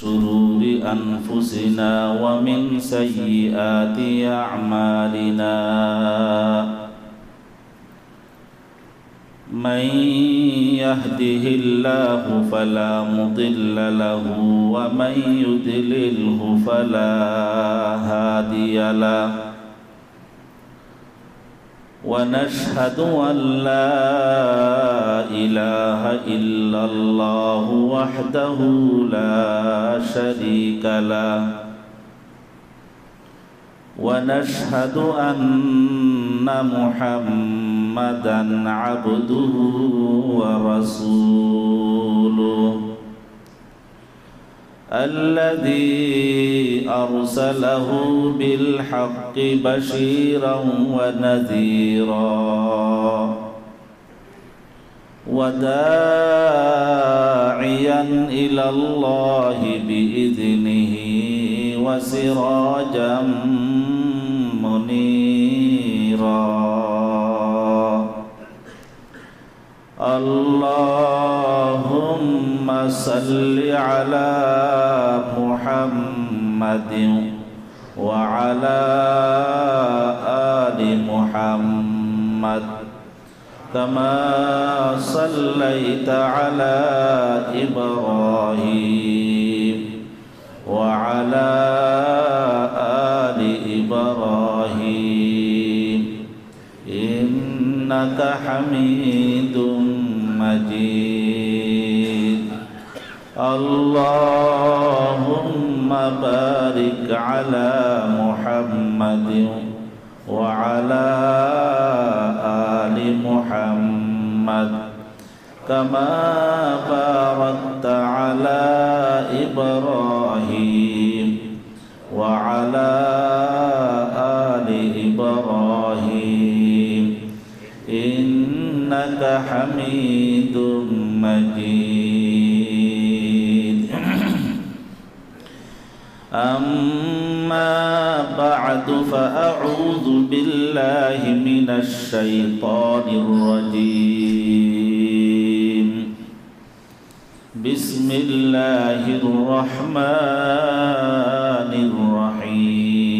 شرور أنفسنا ومن سيئات أعمالنا من يهده الله فلا مضل له ومن يضلله فلا هادي له ونشهد أن لا إله إلا الله وحده لا شريك له ونشهد أن محمدًا عبده ورسوله الذي أرسله بالحق بشيرا ونذيرا وداعيا إلى الله بإذنه وسراجا منيرا اللهم صل على محمد وعلى آل محمد كما صليت على إبراهيم وعلى آل إبراهيم إنك حميد مجيد اللهم بارك على محمد وعلى آل محمد كما باركت على إبراهيم وعلى آل إبراهيم إنك حميد مجيد أما بعد فأعوذ بالله من الشيطان الرجيم بسم الله الرحمن الرحيم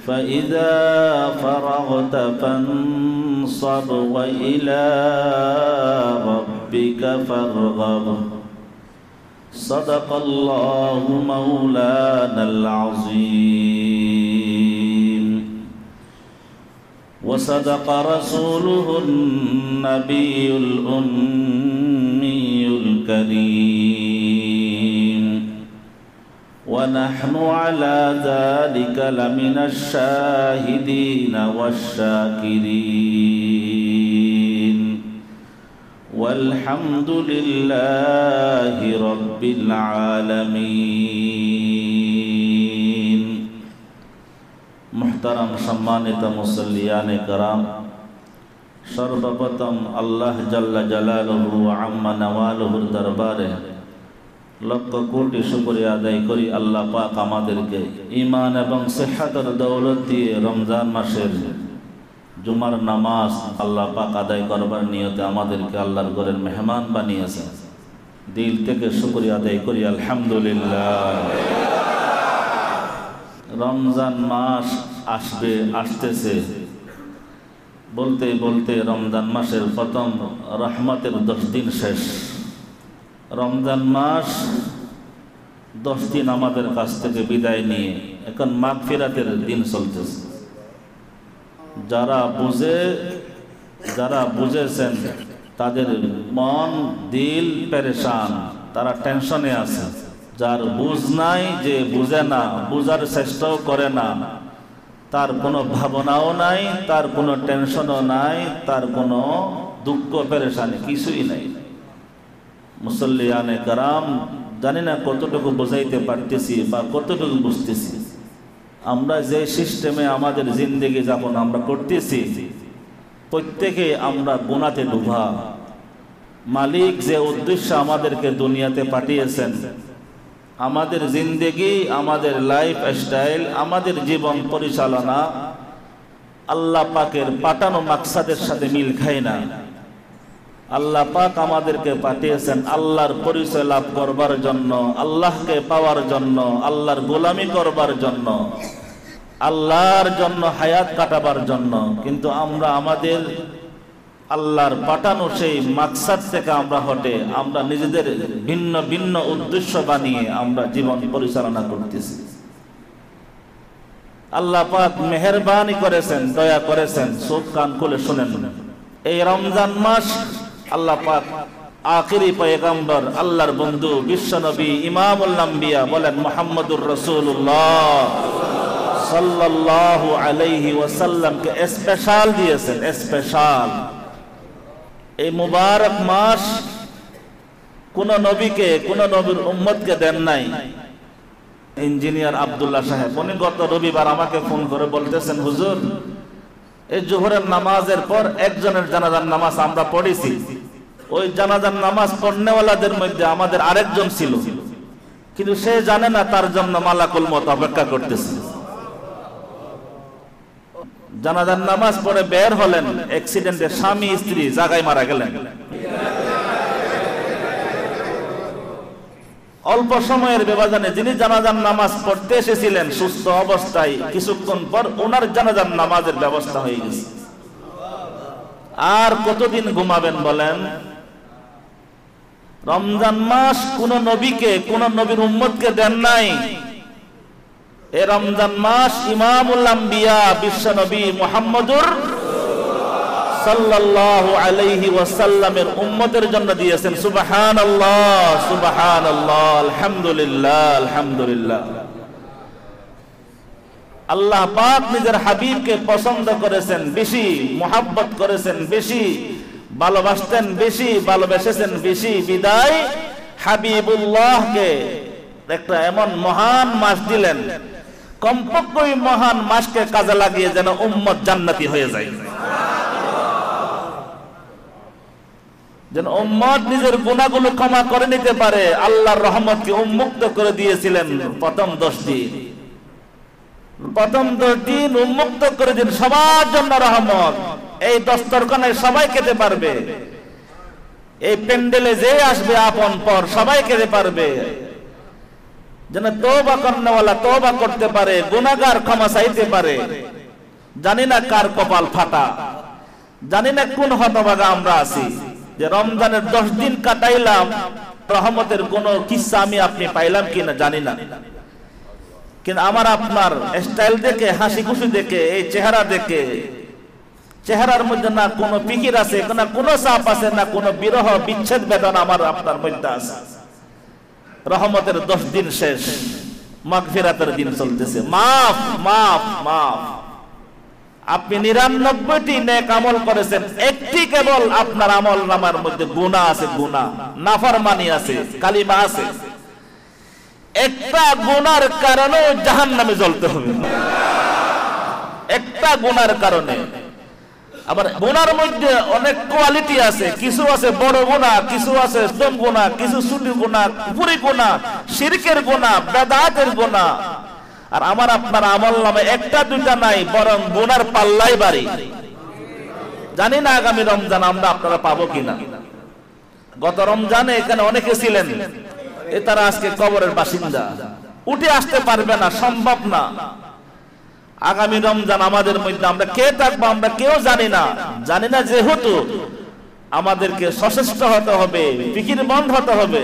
فإذا فرغت فانصب وإلى ربك فارغب صدق الله مولانا العظيم وصدق رسوله النبي الأمي الكريم ونحن على ذلك لمن الشاهدين والشاكرين والحمد لله رب العالمين محترم সম্মানিত মুসল্লিয়ানে کرام সর্বপ্রথম আল্লাহ জাল্লা জালালুহু ওয়া আম্মা নাওয়ালুহুর দরবারে লক্ষ কোটি শুকরিয়া আদায় করি আল্লাহ পাক আমাদেরকে ঈমান এবং সিহহাতের দৌলত দিয়ে রমজান মাসের জুমার নামাজ আল্লাহ পাক আদায় করবার নিয়তে আমাদেরকে আল্লাহর ঘরের মেহমান বানিয়েছেন। দিল থেকে শুকরিয়া আদায় করি আলহামদুলিল্লাহ। রমজান মাস আসতেছে বলতে বলতে রমজান মাসের প্রথম রহমতের 10 দিন শেষ। রমজান মাস 10 দিন আমাদের কাছ থেকে বিদায় নিয়ে এখন মাগফিরাতের দিন চলতেছে। যারা বুঝেছেন তাদের মন দিল পেরেশান, তারা টেনশনে আছে। যার বুঝ নাই, যে বুঝে না, বুঝার চেষ্টাও করে না, তার কোনো ভাবনাও নাই, তার কোনো টেনশনও নাই, তার কোনো দুঃখ পেরেশানি কিছুই নাই। মুসল্লিয়ানে کرام, জানি না কতটুকু বোঝাইতে পারতেছি বা কতটুকু বুঝতেছি। আমরা যে সিস্টেমে আমাদের জিন্দেগি যাপন আমরা করতেছি, প্রত্যেকে আমরা গুনাতে ডুবা। মালিক যে উদ্দেশ্য আমাদেরকে দুনিয়াতে পাঠিয়েছেন, আমাদের জিন্দেগি, আমাদের লাইফ স্টাইল, আমাদের জীবন পরিচালনা আল্লাহ পাকের পাঠানো মাকসাদের সাথে মিল খায় না। আল্লাহ পাক আমাদেরকে পাঠিয়েছেন আল্লাহর পরিচয় লাভ করবার জন্য, আল্লাহকে পাওয়ার জন্য, আল্লাহর গোলামি করবার জন্য, আল্লাহর জন্য হায়াত কাটাবার জন্য। কিন্তু আমরা আমাদের আল্লাহর পাঠানো সেই মাকসাদ থেকে আমরা হটে আমরা নিজেদের ভিন্ন ভিন্ন উদ্দেশ্য বানিয়ে আমরা জীবন পরিচালনা করতেছি। আল্লাহ পাক মেহেরবানি করেছেন, দয়া করেছেন, চোখ কান খুলে শুনেন। এই রমজান মাস আল্লাহ পাক আখিরি পয়গম্বর আল্লাহর বন্ধু বিশ্বনবী ইমামুল আম্বিয়া বলেন মুহাম্মদুর রাসূলুল্লাহ সাল্লাল্লাহু আলাইহি ওয়াসাল্লামকে স্পেশাল দিয়েছেন, স্পেশাল। এই মুবারক মাস কোন নবীকে, কোন নবীর উম্মতকে দেন নাই। ইঞ্জিনিয়ার আব্দুল্লাহ সাহেব উনি গত রবিবার আমাকে ফোন করে বলতেছেন, হুজুর এই জোহরের নামাজের পর একজনের জানাজার নামাজ আমরা পড়েছি, ওই জানাজার নামাজ পড়নেওয়ালাদের মধ্যে আমাদের আরেকজন ছিল, কিন্তু সে জানে না তার জন্য মালাকুল মউত অপেক্ষা করতেছে। জানাজার নামাজ পড়ে বের হলেন, অ্যাক্সিডেন্টে স্বামী স্ত্রী জায়গায় মারা গেলেন। অল্প সময়ের ব্যবধানে যিনি জানাজার নামাজ পড়তে এসেছিলেন সুস্থ অবস্থায়, কিছুক্ষণ পর ওনার জানাজার নামাজের ব্যবস্থা হয়ে গেছে। আর কতদিন ঘুমাবেন বলেন? রমজান মাস কোন নবীকে, কোন নবীর উম্মতকে দেন নাই। এই রমজান মাস ইমামুল আম্বিয়া বিশ্ব নবী মুহাম্মদুর সাল্লাল্লাহু আলাইহি ওয়াসাল্লামের উম্মতের জন্য দিয়েছেন। সুবহানাল্লাহ, সুবহানাল্লাহ, আলহামদুলিল্লাহ, আলহামদুলিল্লাহ। আল্লাহ পাক নিজের হাবিবকে পছন্দ করেছেন বেশি, মুহাব্বত করেছেন বেশি, ভালোবাসতেন বেশি, ভালোবেসেছেন বেশি, বিদায় হাবিবুল্লাহকে একটা এমন মহান মাস দিলেন, কমপক্ষে ওই মহান মাসকে কাজে লাগিয়ে যেন উম্মত জান্নাতি হয়ে যায়, যেন উম্মত নিজের গুনাহগুলো ক্ষমা করে নিতে পারে। আল্লাহর রহমতকে উন্মুক্ত করে দিয়েছিলেন প্রথম 10 দিন। প্রথম 10 দিন উন্মুক্ত করে দিন, সবার জন্য রহমত। এই দস্তরখানে সবাই খেতে পারবে, এই প্যান্ডেলে যে আসবে আপন পর সবাই খেতে পারবে, যেন তওবা করনেওয়ালা তওবা করতে পারে, গুনাহগার ক্ষমা চাইতে পারে। জানি না কার কপাল ফাটা, জানি না কোন হতভাগা আমরা আছি যে রমজানের 10 দিন কাটাইলাম, রহমতের কোন কিস্সা আমি আপনি পাইলাম কিনা জানি না। কিন্তু আমার আপনার স্টাইল দেখে, হাসি খুশি দেখে, এই চেহারা দেখে, চেহারার মধ্যে না কোনো ফিকির আছে, না কোনো চাপ আছে, না কোনো বিরহ বিচ্ছেদ বেদনা আমার আপনার মধ্যে আছে। রহমতের 10 দিন শেষ, মাগফিরাতের দিন চলতেছে। মাফ, মাফ, মাফ। আপনি 99টি নেক আমল করেছেন, একটি কেবল আপনার আমল নামার মধ্যে গুনাহ আছে, গুনাহ, নাফরমানি আছে, কালিমা আছে। একটা গুনার কারণে জাহান্নামে জ্বলতে হবে, একটা গুনার কারণে। আবার গুনার মধ্যে অনেক কোয়ালিটি আছে, কিছু আছে বড় গুনাহ, কিছু আছে ছোট গুনাহ, কিছু ছোট গুনাহ, কুফরি গুনাহ, শিরকের গুনাহ, বেদাতের গুনাহ। আর আমার আপনার আমল নামে একটা দুইটা নাই, বরং গুনার পাল্লাই বাড়ি। জানি না আগামী রমজান আমরা আপনারা পাবো কিনা। গত রমজানে এখানে অনেকে ছিলেন, তারা আজকে কবরের বাসিন্দা, উঠে আসতে পারবে না, সম্ভব না। আগামী রমজান আমাদের মধ্যে আমরা কে থাকবো আমরা কেউ জানি না। জানি না যেহেতু আমাদেরকে সচেষ্ট হতে হবে, ফিকিরমন্দ হতে হবে।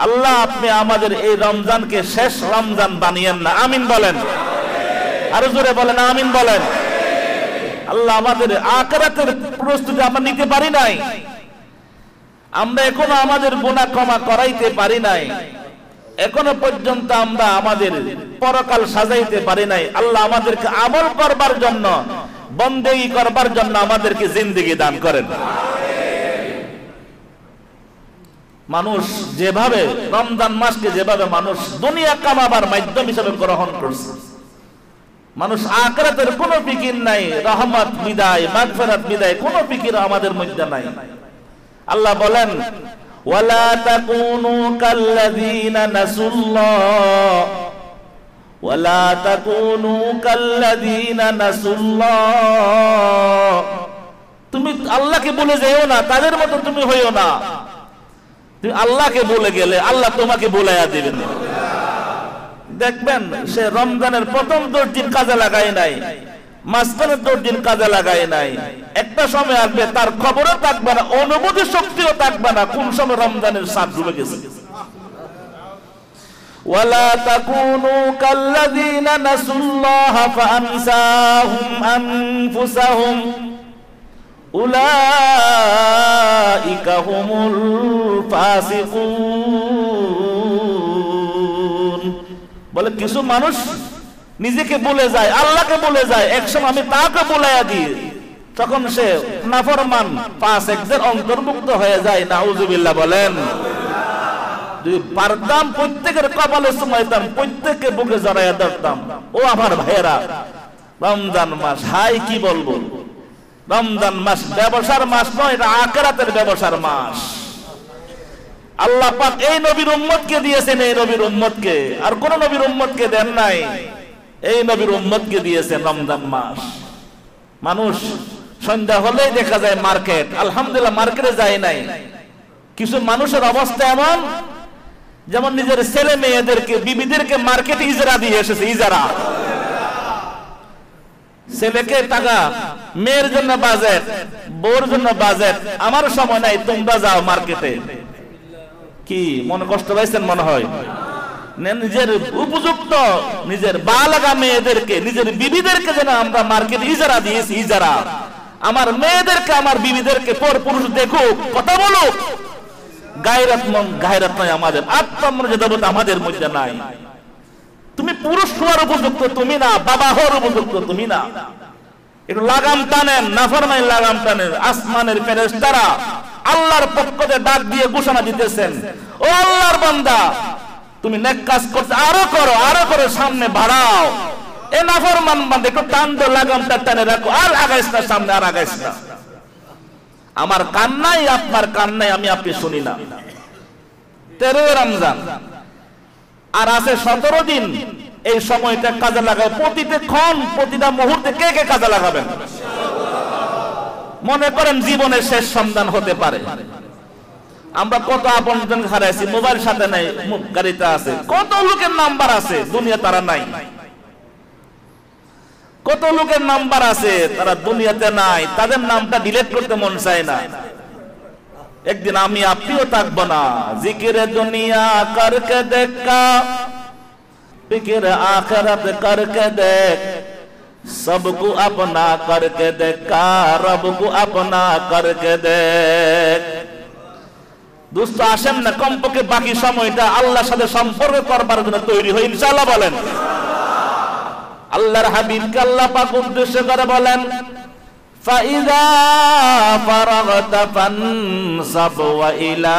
আল্লাহ আপনি আমাদের এই রমজানকে শেষ রমজান বানিয়েন না, আমিন বলেন। আরো জোরে বলেন আমিন বলেন। আল্লাহ আমাদের আখিরাতের প্রস্তুতি আমরা নিতে পারি নাই, আমরা এখনো আমাদের গুনাহ ক্ষমা করাইতে পারি নাই, এখনো পর্যন্ত আমরা আমাদের পরকাল সাজাইতে পারি নাই। আল্লাহ আমাদেরকে আমল করবার জন্য, বন্দেগী করবার জন্য আমাদেরকে জিন্দেগি দান করেন। মানুষ যেভাবে রমজান মাসকে যেভাবে মানুষ দুনিয়া কামাবার মাধ্যম হিসেবে গ্রহণ করছে, মানুষ আখিরাতের কোনো ফিকির নাই, রহমত বিদায়, মাগফিরাত বিদায় কোনো ফিকির আমাদের মধ্যে নাই। আল্লাহ বলেন ওয়ালা তাকুনু কাল্লাযীনা নাসুল্লাহ, ওয়ালা তাকুনু কাল্লাযীনা নাসুল্লাহ তুমি আল্লাহকে বলে যেও না, তাদের মতো তুমি হইও না। তুমি আল্লাহকে বলে গেলে আল্লাহ তোমাকে বলাইয়া দিবেন। দেখবেন সে রমজানের প্রথম 10 দিন কাজে লাগায় নাই, মাঝখানের 10 দিন কাজে লাগায় নাই, একটা সময় আসবে তার খবরও থাকবে না, অনুভূতি শক্তিও থাকবে না কোন সময় রমজানের সাত ডুবে গেছে। ওয়ালা তাকুনু কাল্লাযীনা নাসুল্লাহা ফাআনসাহুম আনফুসাহুম উলাইকা হুমুল ফাসিকুন। বলে কিছু মানুষ নিজেকে ভুলে যায়, আল্লাহকে ভুলে যায়, একসময় আমি তাকে ভুলাইয়া দিই, তখন সে নাফরমান ফাসিকদের অন্তর্ভুক্ত হয়ে যায়। নাউজুবিল্লাহ বলেন। যদি পারতাম প্রত্যেকের কপালে সুমাইতাম, প্রত্যেককে বুকে জড়াইয়া ধরতাম। ও আমার ভাইয়েরা, রমজান মাস, হাই কি বলবো, রমজান মাস ব্যবসার মাস নয়, এটা আখিরাতের ব্যবসার মাস। আল্লাহ পাক এই নবীর উম্মতকে দিয়েছেন, এই নবীর উম্মতকে, আর কোন নবীর উম্মতকে দেন নাই, এই নবীর উম্মতকে দিয়েছেন রমজান মাস। মানুষ সন্ধ্যা হলেই দেখা যায় মার্কেট, আলহামদুলিল্লাহ মার্কেটে যায় নাই। কিছু মানুষের অবস্থা এমন, যেমন নিজের ছেলে মেয়েদেরকে, বিবিদেরকে মার্কেটে ইজারা দিয়ে এসেছে, ইজারা। ছেলেকে টাকা, মেয়ের জন্য বাজেট, বউর জন্য বাজেট, আমার সময় নাই, তোমরা যাও মার্কেটে। কি মনে কষ্ট পাইছেন মনে হয়? নিজের উপযুক্ত, নিজের বালাগা মেয়েদেরকে, নিজের বিবিদেরকে যেন আমরা মার্কেটে ইজারা দিয়েছি, ইজারা। আমার মেয়েদেরকে, আমার বিবিদেরকে পর পুরুষ দেখুক, কথা বলুক। গায়রাত নয় আমাদের, আত্মমর্যাদাবোধ আমাদের মধ্যে নাই। তুমি পুরুষ হওয়ার উপযুক্ত তুমি না, বাবা হওয়ার উপযুক্ত তুমি না। একটু লাগাম টানেন, নাফরমানি লাগাম টানেন। আসমানের ফেরেশতারা আল্লাহর পক্ষ থেকে ডাক দিয়ে ঘোষণা দিতেছেন, ও আল্লাহর বান্দা, তুমি নেক কাজ করতে, আরো করো, আরো করো, সামনে বাড়াও। এ নাফরমান বান্দা একটু টান দে, লাগামটা টানে রাখো, আর আগাইস না, সামনে আর আগাইস না। আমার কান্নাই আপনার কান্নাই আমি আপনি শুনি না। 13 রমজান আর আছে 17 দিন। এই সময়টা কাজে লাগাও, প্রতিটা ক্ষণ, প্রতিটা মুহূর্তে কে কে কাজে লাগাবেন? মনে করেন জীবনের শেষ সন্ধান হতে পারে। আমরা কত আপনজন হারাইছি, মোবাইল সাথে নাই, গাড়িতে আছে, কত লোকের নাম্বার আছে দুনিয়া তারা নাই, কত লোকের নাম্বার আছে তারা দুনিয়াতে নাই, তাদের নামটা ডিলিট করতে মন চায় না। একদিন আমি আপনিও থাকবো না। জিকিরে দুনিয়া করকে দেখা, फिक्र आखिरत करके देख, सबको अपना करके देखा, रब को अपना करके देख। দোস্ত আসেন না, কমপক্ষে বাকি সময়টা আল্লাহর সাথে সম্পর্ক করবার জন্য তৈরি হই, ইনশাআল্লাহ বলেন। আল্লাহর হাবিবকে আল্লাহ পাক উদ্দেশ্য করে বলেন, ফাইযা ফারাগতা ফানসাব ওয়া ইলা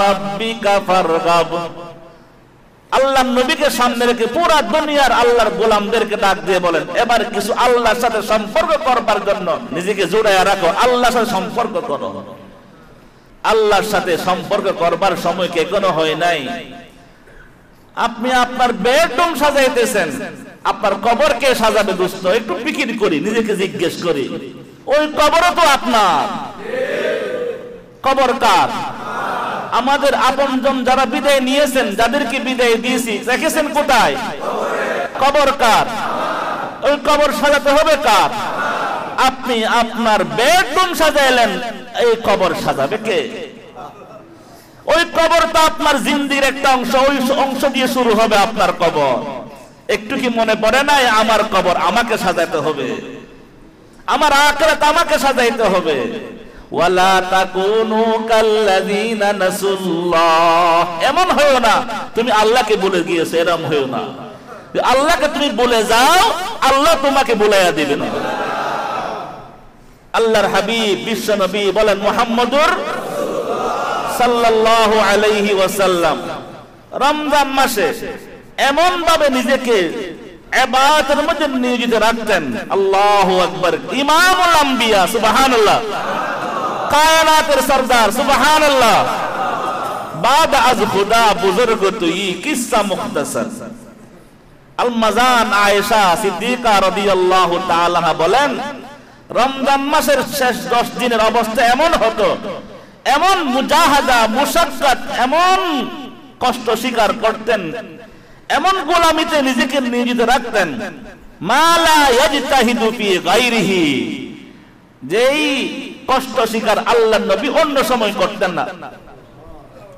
রাব্বিকা ফারগাব। আল্লাহর নবীকে সামনে রেখে পুরা দুনিয়ার আল্লাহর গোলামদেরকে ডাক দিয়ে বলেন, এবার কিছু আল্লাহর সাথে সম্পর্ক করবার জন্য নিজেকে জোড়ায় রাখো, আল্লাহর সাথে সম্পর্ক করো। আল্লাহর সাথে সম্পর্ক করবার সময় কে কোনো হয় নাই। আপনি আপনার বেডরুম সাজাইতেছেন, আপনার কবর কে সাজাবে দোস্ত? একটু ফিকির করি, নিজেকে জিজ্ঞেস করি, ওই কবরও তো আপনার। কবর কার? আমাদের আপনজন যারা বিদায় নিয়েছেন, যাদেরকে বিদায় দিয়েছি, রেখেছেন কোথায়? কবর কার? ওই কবর সাজাতে হবে কার? আপনি আপনার বেডরুম সাজাইলেন, এই কবর সাজাবে কে? ওই কবর তো আপনার জিন্দির একটা অংশ, ওই অংশ দিয়ে শুরু হবে আপনার কবর। একটু কি মনে পড়ে নাই, আমার কবর আমাকে সাজাইতে হবে, আমার আখিরাত আমাকে সাজাইতে হবে। ওয়ালা তাকুনু কাল্লাযীনা নাসুল্লাহ। এমন হয়ো না তুমি আল্লাহকে ভুলে গিয়েছো, এরকম হয়ো না। আল্লাহকে তুমি ভুলে যাও, আল্লাহ তোমাকে ভুলাইয়া দিবেন। আল্লাহর হাবিব বিশ্ব নবী বলেন, মুহাম্মদুর সাল্লাল্লাহু আলাইহি ওয়াসাল্লাম রমজান মাসে এমন ভাবে নিজেকে ইবাদতের মধ্যে নিয়োজিত রাখতেন, আল্লাহু আকবার। ইমামুল আম্বিয়া, সুবহানাল্লাহ, কায়নাতের সরদার, সুবহানাল্লাহ। বাদ আজ খুদা বুজুর্গ তুই, কিসসা মুখতাসার। আল মাজান আয়েশা সিদ্দিকা রাদিয়াল্লাহু তাআলা বলেন, রমজান মাসের শেষ 10 দিনের অবস্থা এমন হতো, এমন মুজাহাদা মুশাক্কাত, এমন কষ্ট স্বীকার করতেন, এমন গোলামিতে নিজেকে নিয়োজিত রাখতেন, মালা ইয়াজতাহিদু ফি গায়রিহি, যেই কষ্ট স্বীকার আল্লাহর নবী অন্য সময় করতেন না।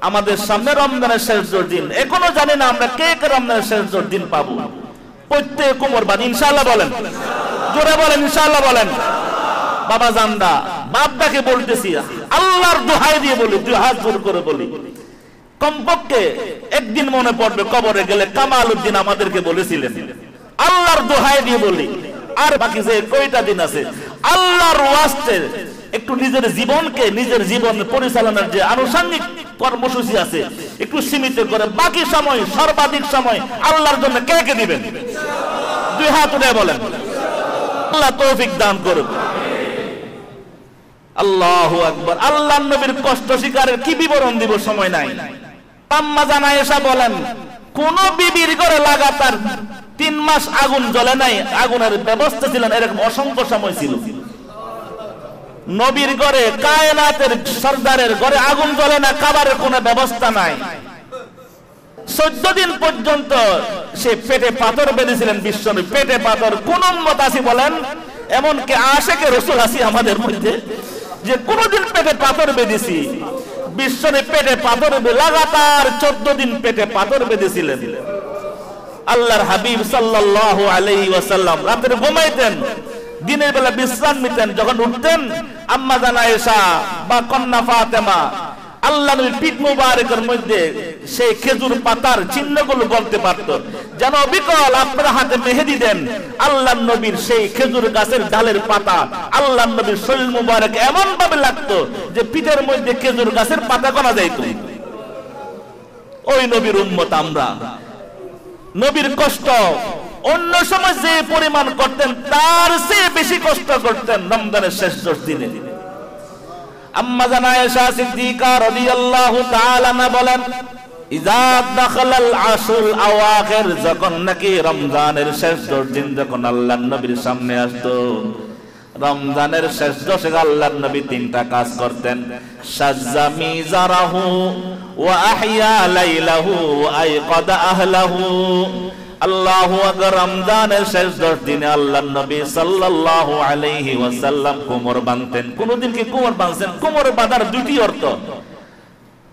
আমাদের সামনে রমজানের শেষ 10 দিন, এখনো জানি না আমরা কে কে রমজানের শেষ 10 দিন পাবো। প্রত্যেক কোমর বাঁধি ইনশাআল্লাহ বলেন, জোরে বলেন ইনশাআল্লাহ বলেন। বাবা জানদা বাপটাকে বলতেছি, আল্লাহর দোহাই দিয়ে বলি, 2 হাত জোর করে বলি, কমপক্ষে একদিন মনে পড়বে কবরে গেলে কামাল উদ্দিন আমাদেরকে বলেছিলেন, আল্লাহর দোহাই দিয়ে বলি, আর বাকি যে কয়টা দিন আছে আল্লাহর ওয়াস্তে একটু নিজের জীবনকে, নিজের জীবন পরিচালনার যে আনুষঙ্গিক কর্মসূচি আছে একটু সীমিত করে বাকি সময়, সর্বাধিক সময় আল্লাহর জন্য কে কে দিবেন? 2 হাত উঠে বলেন। আল্লাহ তৌফিক দান করুন। আল্লাহু আকবার। আল্লাহর নবীর কষ্ট স্বীকারের কি বিবরণ দিব, সময় নাই। আম্মা জান আয়েশা বলেন, কোন বিবির ঘরে লাগাতার 3 মাস আগুন জ্বলে নাই, আগুনের ব্যবস্থা ছিল না, এরকম অসংখ্য সময় ছিল। নবীর ঘরে, কায়নাতের সরদারের ঘরে আগুন জ্বলে না, খাবারের কোনো ব্যবস্থা নাই। 14 দিন পর্যন্ত সে পেটে পাথর বেঁধেছিলেন বিশ্বনবী, পেটে পাথর। কোন উম্মত আছি বলেন, এমনকি আশেকে রাসূল আছি আমাদের মধ্যে, যে কোনদিন পেটে পাথর বেঁধেছি? বিশ্বনবী পেটে পাথর লাগাতার 14 দিন পেটে পাথর বেঁধেছিলেন। আল্লাহর হাবিব সাল্লাল্লাহু আলাইহি ওয়াসাল্লাম রাতে ঘুমাইতেন, দিনের বেলা বিশ্রাম নিতেন। যখন উঠতেন, আম্মা জান আয়েশা বা কন্যা ফাতেমা আল্লাহ নবীর পিঠ মুবারকের মধ্যে সেই খেজুর পাতার চিহ্নগুলো বলতে পারত, যেন বিকল আপনার হাতে মেহেদি দেন। আল্লাহ নবীর সেই খেজুর গাছের ডালের পাতা আল্লাহ নবীর শরীর মুবারক এমন ভাবে লাগতো যে পিঠের মধ্যে খেজুর গাছের পাতা গোনা যাইত। ওই নবীর উম্মত আমরা। নবীর কষ্ট অন্য সময় যে পরিমাণ করতেন তার চেয়ে বেশি কষ্ট করতেন রমজানের শেষ 10 দিনে। আম্মা জান আয়েশা সিদ্দিকা রাদিয়াল্লাহু তাআলা আনহা বলেন, ইযা দাখালাল আশুল আওয়াখির, যখন নাকি রমজানের শেষ 10 দিন যখন আল্লাহর নবীর সামনে আসতো, রমজানের শেষ 10 আল্লাহর নবী 3টা কাজ করতেন। শাজ্জা মিজারাহু ওয়া আহইয়া লাইলাহু ওয়া আইকাদা আহলাহু। আল্লাহু আকবার। রমজানের শেষ 10 দিনে আল্লাহর নবী সাল্লাল্লাহু আলাইহি ওয়াসাল্লাম কোমর বাঁধতেন। কোনদিন কি কোমর বাঁধছেন? কোমর বাঁধার 2টি অর্থ।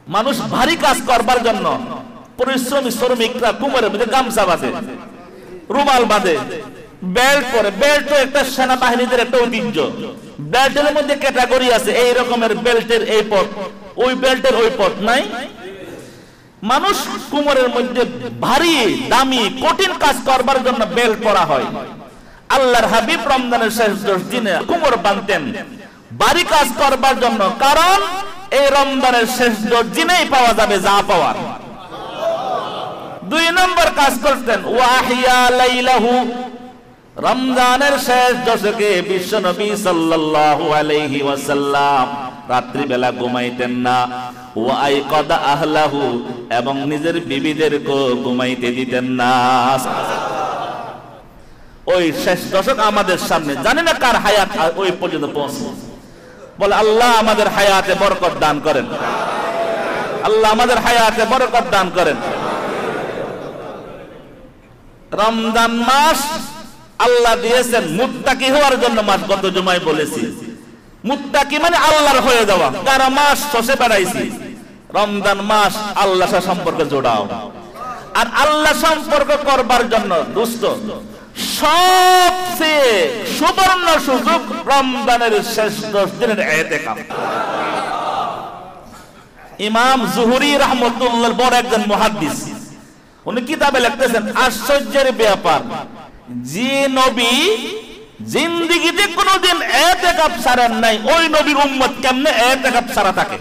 মানুষ ভারী কাজ করবার জন্য পরিশ্রমী শ্রমিকরা কোমরের মধ্যে গামছা বাঁধে, রুমাল বাঁধে, বেল্ট পরে। বেল্ট তো একটা সেনাবাহিনীদের একটা ঐতিহ্য। বেল্টের মধ্যে ক্যাটাগরি আছে, এই রকমের বেল্টের এই পথ, ওই বেল্টের ওই পথ নাই। মানুষ কোমরের মধ্যে ভারী দামি কঠিন কাজ করবার জন্য বেল্ট পরা হয়। আল্লাহর হাবিব রমজানের শেষ 10 দিনে কোমর বাঁধতেন ভারী কাজ করবার জন্য, কারণ এই রমজানের শেষ 10 দিনেই পাওয়া যাবে যা পাওয়ার। 2 নম্বর কাজ করতেন, ওয়াহিয়া লাইলাহু। রমজানের শেষ 10কে বিশ্বনবী সাল্লাল্লাহু আলাইহি ওয়াসাল্লাম রাত্রি বেলা ঘুমাইতেন না। ওয়া আইকাদা আহলাহু, এবং নিজের বিবিদেরকে ঘুমাইতে দিতেন না। ওই শেষ 10 আমাদের সামনে, জানি না কার হায়াত ওই পর্যন্ত পৌঁছবে। বলে আল্লাহ আমাদের হায়াতে বরকত দান করেন, আল্লাহ আমাদের হায়াতে বরকত দান করেন। রমজান মাস আল্লাহ দিয়েছেন মুত্তাকি হওয়ার জন্য মাস। গত জুমায় বলেছি, মুত্তাকি মানে আল্লাহর হয়ে যাওয়া। কারা মাস শেষে বেড়াইছি, রমজান মাস আল্লাহ সম্পর্কে জোড়াও। আর আল্লাহ সম্পর্ক করবার জন্য দোস্ত সবচেয়ে সুবর্ণ সুযোগ রমজানের শেষ 10 দিনের ইতিকাফ। ইমাম জুহরি রাহমাতুল্লাহ বড় একজন মুহাদ্দিস, উনি কিতাবে লিখতেছেন, আশ্চর্যের ব্যাপার, যে নবী জিন্দেগিতে কোনোদিন ইতিকাফ ছাড়েন নাই, ওই নবীর উম্মত কেমনে ইতিকাফ ছাড়া থাকে?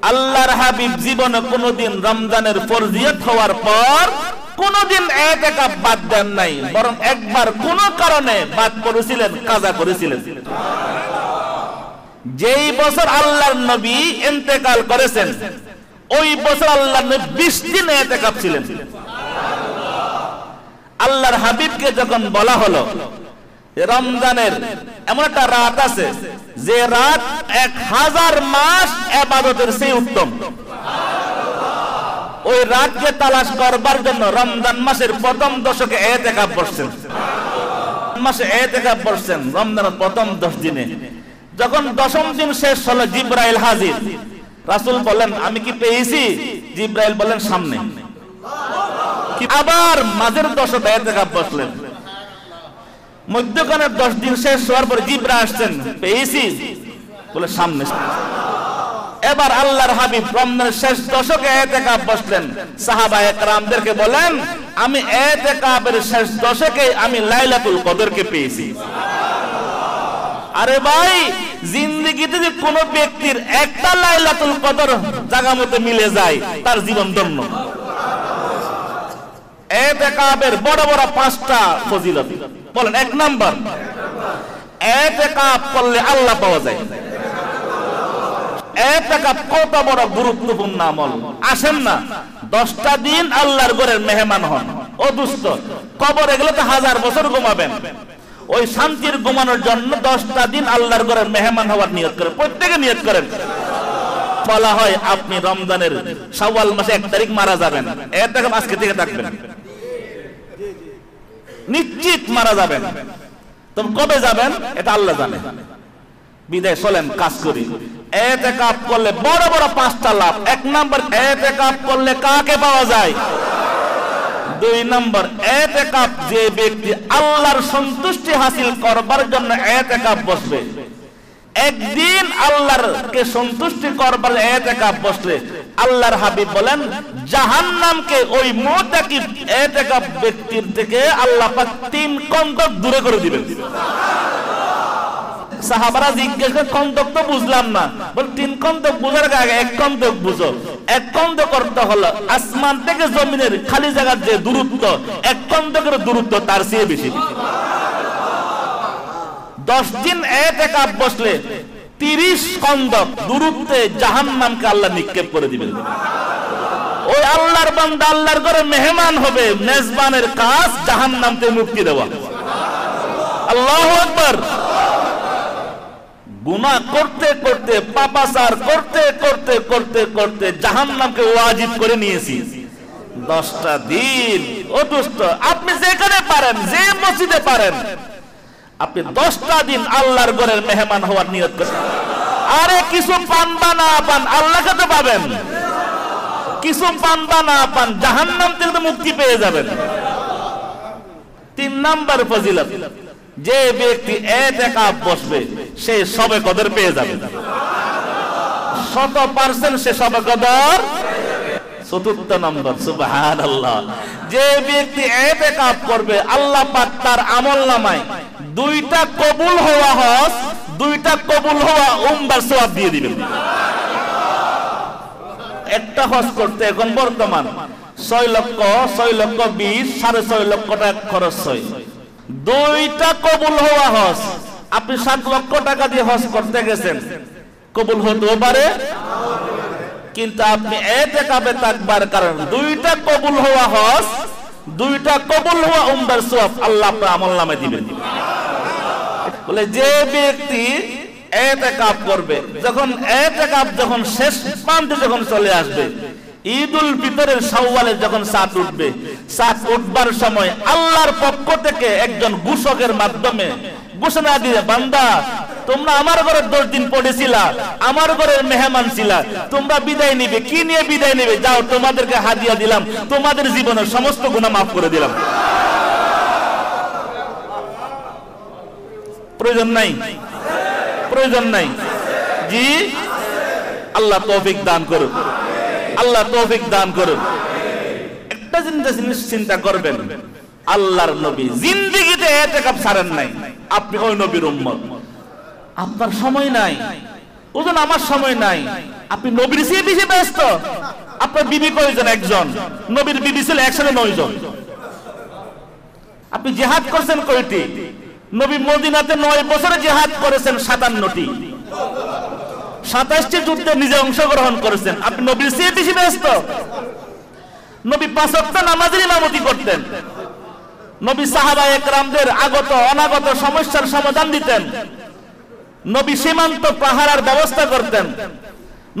আল্লাহর হাবিব জীবনে কোনোদিন রমজানের ফরজিয়ত হওয়ার পর কোনোদিন ইতিকাফ বাদ দেন নাই, বরং একবার কোন কারণে বাদ করেছিলেন, কাজা করেছিলেন। যেই বছর আল্লাহর নবী ইন্তেকাল করেছেন, ওই বছর আল্লাহর নবী 20 দিন ইতিকাফ ছিলেন। আল্লাহর হাবিবকে যখন বলা হলো রমজানের এমন একটা রাত আছে যে রাত 1000 মাস ইবাদতের চেয়ে উত্তম। ওই রাতকে তালাশ করবার জন্য রমজান মাসের প্রথম দশকে ইতিকাফ বসছেন, মাসে ইতিকাফ বসছেন রমজানের প্রথম 10 দিনে। যখন 10ম দিন শেষ হলো জিবরাইল হাজির। রাসূল বলেন আমি কি পেয়েছি? জিবরাইল বলেন সামনে। আবার মাঝের 10তে ইতিকাফ বসলেন। মধ্যখানের 10 দিন শেষ হওয়ার পর জিবরাইল আসছেন, পেয়েছি? বলে সামনে। এবার আল্লাহর হাবিব রমজানের শেষ দশকে ইতিকাফ বসলেন। সাহাবায়ে কেরামদেরকে বলেন আমি ইতিকাফের শেষ দশকে আমি লাইলাতুল কদরকে পেয়েছি। আরে ভাই, জিন্দেগিতে যদি কোন ব্যক্তির একটা লাইলাতুল কদর জায়গা মতো মিলে যায় তার জীবন ধন্য। ইতিকাফের বড় বড় 5টা ফজিলত বলেন। 1 নাম্বার, ইতিকাফ করলে আল্লাহ পাওয়া যায়। ইতিকাফ কত বড় গুরুত্বপূর্ণ আমল। আসেন না 10টা দিন আল্লাহর ঘরের মেহমান হন। ও দুষ্ট, কবরে গেলে তো 1000 বছর ঘুমাবেন। ওই শান্তির ঘুমানোর জন্য 10টা দিন আল্লাহর ঘরের মেহমান হওয়ার নিয়ত করেন, প্রত্যেকে নিয়ত করেন। বলা হয় আপনি রমজানের শাওয়াল মাসে 1 তারিখ মারা যাবেন, ইতিকাফ আজকে থেকে থাকবেন, নিশ্চিত মারা যাবেন। তবে কবে যাবেন এটা আল্লাহ জানে। বিদায় চলেন কাজ করি। ইতিকাফ করলে বড় বড় 5টা লাভ। 1 নাম্বার, ইতিকাফ করলে কাকে পাওয়া যায়? 2 নাম্বার, ইতিকাফ যে ব্যক্তি আল্লাহর সন্তুষ্টি হাসিল করবার জন্য ইতিকাফ বসবে, একদিন আল্লাহরকে সন্তুষ্টি করবার ইতিকাফ বসলে আল্লাহর হাবিব বলেন জাহান্নামকে ওই মুতাকিব ইতিকাফ ব্যক্তির থেকে আল্লাহ পাক 3 কন্দক দূরে করে দিবেন। সাহাবারা জিজ্ঞেস করে কন্দক তো বুঝলাম না। বল 3 কন্দক বুঝার আগে 1 কন্দক বুঝো। 1 কন্দক অর্থ হলো আসমান থেকে জমিনের খালি জায়গার যে দূরত্ব, 1 কন্দকের দূরত্ব তার চেয়ে বেশি। 10 দিন ইতিকাফ বসলে 30 কন্দক দূরত্বে জাহান্নামকে আল্লাহ নিক্ষেপ করে দিবেন। ওই আল্লাহর বান্দা আল্লাহর ঘরে মেহমান হবে, মেজবানের কাজ জাহান্নাম থেকে মুক্তি দেওয়া। আল্লাহু আকবার। গুনাহ করতে করতে, পাপাচার করতে করতে করতে করতে জাহান্নামকে ওয়াজিব করে নিয়েছি 10টা দিন। ও দোস্ত, আপনি যেখানে পারেন, যে মসজিদে পারেন, আপনি 10টা দিন আল্লাহর ঘরের মেহমান হওয়ার নিয়ত করেন। আরে কিছু পান বা না পান আল্লাহকে তো পাবেন, কিছু পান বা না পান জাহান্নাম থেকে তো মুক্তি পেয়ে যাবেন। 3 নাম্বার ফজিলত, যে ব্যক্তি ইতিকাফ বসবে সে শবে কদর পেয়ে যাবে। 100% সে শবে কদর। 4 নম্বর, সুবহানাল্লাহ, যে ব্যক্তি ইতিকাফ করবে আল্লাহ পাক তার আমলনামায় 2টা কবুল হওয়া হজ, 2টা কবুল হওয়া উমরার সওয়াব দিয়ে দিবেন। একটা হজ করতে এখন বর্তমান 6 লক্ষ 20 6.5 লক্ষ টাকা খরচ হয়। 2টা কবুল হওয়া হজ, আপনি 7 লক্ষ টাকা দিয়ে হজ করতে গেছেন, কবুল হতেও পারে, কিন্তু আপনি ইতিকাফে থাকবার কারণে 2টা কবুল হওয়া হজ, 2টা কবুল হওয়া উমরার সওয়াব আল্লাহ আপনার আমলনামায় দিবেন। বলে যে ব্যক্তি ইতিকাফ করবে, যখন ইতিকাফ যখন শেষ প্রান্তে যখন চলে আসবে, ঈদুল ফিতরের শাওয়ালে যখন চাঁদ উঠবে, চাঁদ উঠবার সময় আল্লাহর পক্ষ থেকে একজন ঘোষকের মাধ্যমে ঘোষণা দিয়ে, বান্দা তোমরা আমার ঘরে 10 দিন পড়েছিলা, আমার ঘরের মেহমান ছিলা, তোমরা বিদায় নিবে। কি নিয়ে বিদায় নিবে? যাও, তোমাদেরকে হাদিয়া দিলাম, তোমাদের জীবনের সমস্ত গুনাহ মাফ করে দিলাম। প্রয়োজন নাই? প্রয়োজন নাই? জি, আল্লাহ তৌফিক দান করুন, আল্লাহ তৌফিক দান করুন। একটা জিনিস চিন্তা করবেন, আল্লাহর নবী জিন্দেগিতে ইতিকাফ ছাড়েন নাই। আপনি ওই নবীর উম্মত, আপনার সময় নাই, ওজন আমার সময় নাই। আপনি নবীর চেয়ে বেশি ব্যস্ত। আপনার বিবি কয়জন? 1 জন। নবীর বিবি ছিল 109 জন। আপনি জিহাদ করেছেন কয়টি? নবী মদিনাতে 9 বছরে জিহাদ করেছেন 57টি। 27টি যুদ্ধে নিজে অংশগ্রহণ করেছেন। আপনি নবীর চেয়ে বেশি ব্যস্ত। নবী 5 ওয়াক্ত নামাজের ইমামতি করতেন। নবী সাহাবায়ে কেরামদের আগত অনাগত সমস্যার সমাধান দিতেন, নবী সীমান্ত পাহারার ব্যবস্থা করতেন,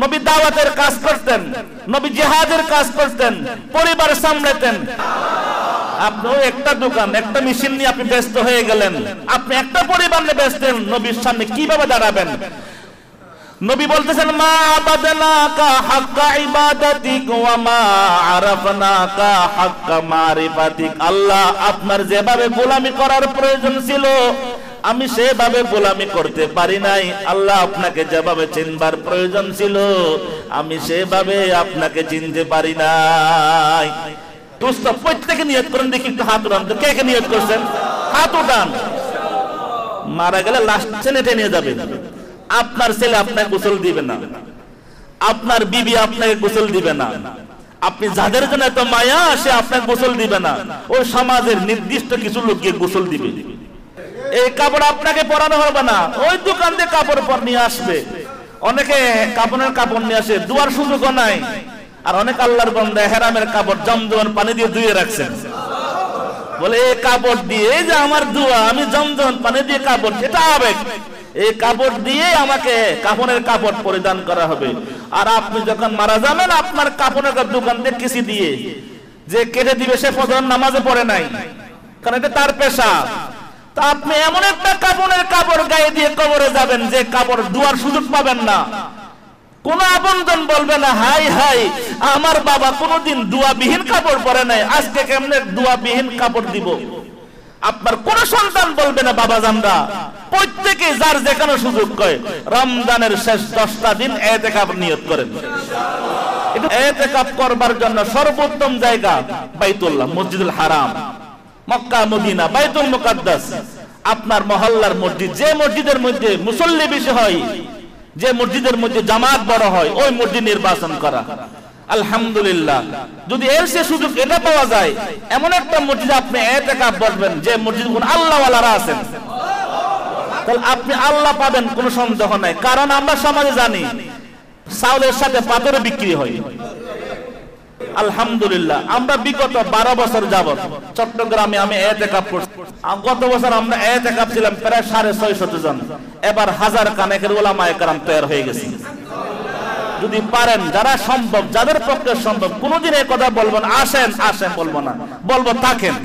নবী দাওয়াতের কাজ করতেন, নবী জিহাদের কাজ করতেন, পরিবার সামলাতেন। আপনি একটা দোকান একটা মেশিন নিয়ে আপনি ব্যস্ত হয়ে গেলেন, আপনি একটা পরিবার নিয়ে ব্যস্ত, নবীর সামনে কিভাবে দাঁড়াবেন? নবী বলতেছেন, মা আবাদনাকা হাক্কা ইবাদাতিক ওয়া মা আরাফনাকা হাক্কা মারিফাতিক। আল্লাহ আপনার যেভাবে গোলামি করার প্রয়োজন ছিল আমি সেভাবে গোলামি করতে পারি নাই। আল্লাহ আপনাকে যেভাবে চিনবার প্রয়োজন ছিল আমি সেভাবে আপনাকে চিনতে পারি নাই। দোস্ত প্রত্যেকে নিয়ত করেন, দেখি একটু হাত উঠান তো। কে কে নিয়ত করছেন? হাত উঠান। মারা গেলে লাশ টেনে নিয়ে যাবে। আপনার ছেলে আপনাকে গোসল দিবে না, আপনার বিবি আপনাকে গোসল দিবে না, আপনি যাদের জন্য এত মায়া সে আপনাকে গোসল দিবে না, ওই সমাজের নির্দিষ্ট কিছু লোককে গোসল দিবে। এই কাপড় আপনাকে পরানো হবে না, ওই দোকান থেকে কাপড় পর নিয়ে আসবে। অনেকে কাপড়ের কাপড় নিয়ে আসে, দুয়ার সুযোগও নাই। আর অনেক আল্লাহর বান্দা হেরামের কাপড় জমজমের পানি দিয়ে ধুয়ে রাখছেন, বলে এই কাপড় দিয়ে, এই যে আমার দোয়া, আমি জমজমের পানি দিয়ে কাপড়, এটা আবেগ, এই কাপড় দিয়ে আমাকে কাপড়ের কাপড় পরিধান করা হবে। আর আপনি যখন মারা যাবেন আপনার কাপড়ের দোকান থেকে কিসি দিয়ে যে কেটে দিবে সে ফজর নামাজে পড়ে নাই, কারণ এটা তার পেশা। তা আপনি এমন একটা কাপড়ের কাপড় গায়ে দিয়ে কবরে যাবেন যে কাপড় ধোয়ার সুযোগ পাবেন না। কোন আপনজন বলবে না, হাই হাই আমার বাবা কোনদিন ধোয়াবিহীন কাপড় পরে নাই, আজকে কেমনে ধোয়াবিহীন কাপড় দিব। আপনার কোন সন্তান বলবে না বাবা জানরা। প্রত্যেকে যার যেখানে সুযোগ কয় রমজানের শেষ 10টা দিন ইতিকাফ নিয়ত করেন। ইতিকাফ করবার জন্য সর্বোত্তম জায়গা বাইতুল্লাহ, মসজিদুল হারাম, মক্কা মদিনা, বাইতুল মুকাদ্দাস। আপনার মহল্লার মসজিদ, যে মসজিদের মধ্যে মুসল্লি বেশি হয়, যে মসজিদের মধ্যে জামাত বড় হয়, ওই মসজিদ নির্বাচন করা। আলহামদুলিল্লাহ, যদি এর সে সুযোগ এটা পাওয়া যায়, এমন একটা মসজিদে আপনি ইতিকাফ বসবেন যে মসজিদ আল্লাহ ওয়ালারা আছেন, তাহলে আপনি আল্লাহ পাবেন, কোনো সন্দেহ নাই। কারণ আমরা সমাজে জানি চাউলের সাথে পাথরে বিক্রি হয়। আলহামদুলিল্লাহ, আমরা বিগত 12 বছর যাবত চট্টগ্রামে আমি ইতিকাফ করছি। গত বছর আমরা ইতিকাফ ছিলাম প্রায় 650 জন, এবার হাজার কানেকের উলামায়ে কেরাম তৈরি হয়ে গেছে। যদি পারেন, যারা সম্ভব, যাদের পক্ষে সম্ভব, কোনদিন এই কথা বলবো না আসেন আসেন, বলবো না, বলবো থাকেন।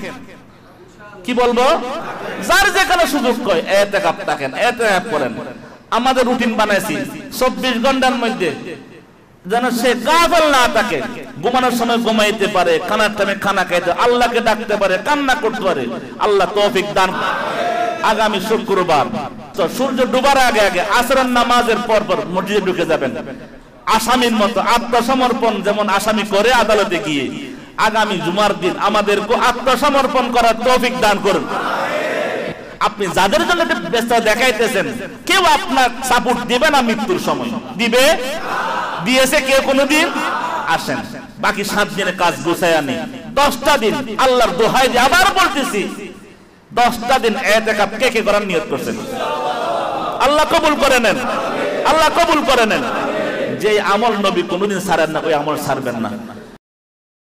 কি বলবো? যার যেখানে সুযোগ কয় ইতিকাফ থাকেন, ইতিকাফ করেন। আমাদের রুটিন বানাইছি 24 ঘন্টার মধ্যে যেন সে গাফেল না থাকে, ঘুমানোর সময় ঘুমাইতে পারে, খানার টাইমে খানা খাইতে, আল্লাহকে ডাকতে পারে, কান্না করতে পারে। আল্লাহ তৌফিক দান। আগামী শুক্রবার সূর্য ডুবার আগে আগে আসরের নামাজের পর পর মসজিদে ঢুকে যাবেন, আসামির মতো আত্মসমর্পণ যেমন আসামি করে আদালতে গিয়ে, আগামী জুমার দিন আমাদেরকে আত্মসমর্পণ করার তৌফিক দান করুন। আপনি যাদের জন্য ব্যস্ত দেখাইতেছেন, কেউ আপনার সাপোর্ট দিবে না মৃত্যুর সময়, দিবে? দিয়েছে কেউ কোনদিন? আসেন, বাকি 7 দিনে কাজ গোছায় আনি। 10টা দিন আল্লাহর দোহাই দিয়ে আবার বলতেছি, 10টা দিন ইতিকাফ কে কে করার নিয়ত করছেন? আল্লাহ কবুল করে নেন, আল্লাহ কবুল করে নেন। যে আমল নবী কোনদিন ছাড়েন না, ওই আমল ছাড়বেন না।